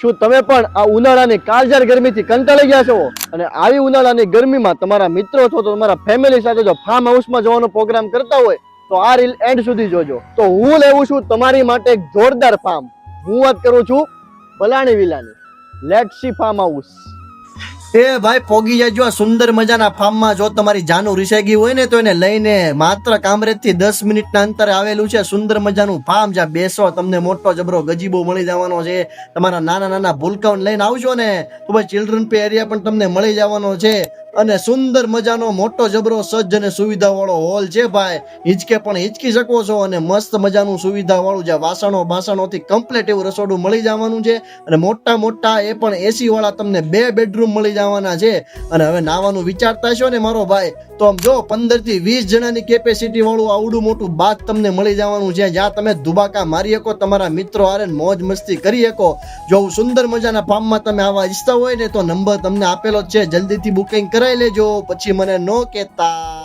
શું તમે પણ આ ઉનાળાની કાળઝાળ ગરમીથી કંટાળી ગયા છો અને આવી ઉનાળાની ગરમીમાં તમારા મિત્રો છો તો તમારા ફેમિલી સાથે જો ફાર્મ હાઉસમાં જવાનો પ્રોગ્રામ કરતા હોય તો આ રીલ એન્ડ સુધી જોજો. તો હું લેવું છું તમારી માટે એક જોરદાર ફાર્મ. હું વાત કરું છું Bhalani વિલાની let's see farm house. એ ભાઈ પોગી જજો આ સુંદર મજાના ફાર્મમાં. જો તમારી જાનું રીસાઈ ગઈ હોય ને તો એને લઈને માત્ર કામરેજ થી 10 મિનિટના અંતરે આવેલું છે સુંદર મજાનું ફાર્મ. જ્યાં બેસો તમને મોટો જબરો ગજીબો મળી જવાનો છે. તમારા નાના નાના ભૂલકાઓને લઈને આવજો ને તો ભાઈ ચિલ્ડ્રન પ્લે એરિયા પણ તમને મળી જવાનો છે. અને સુંદર મજાનો મોટો જબરો સજ્જ અને સુવિધા વાળો હોલ છે ભાઈ. હિંચકે પણ હિંચકી શકો છો અને મસ્ત મજાનું સુવિધા વાળું જ્યાં વાસણોથી કમ્પ્લીટ એવું રસોડું મળી જવાનું છે. અને મોટા મોટા એ પણ એસી વાળા તમને 2 બેડરૂમ મળી જવાના છે. અને હવે નાવાનું વિચારતા છો ને મારો ભાઈ તો આમ જો 15 થી 20 જણાની કેપેસિટી વાળું આવડું મોટું બાથ તમને મળી જવાનું છે. જ્યાં તમે ધુબાકા મારી શકો, તમારા મિત્રો હારે મોજ મસ્તી કરી શકો. જો સુંદર મજાના ફાર્મમાં તમે આવા ઈચ્છતા હોય ને તો નંબર તમને આપેલો જ છે, જલ્દીથી બુકિંગ કરાવી લેજો, પછી મને નો કહેતા.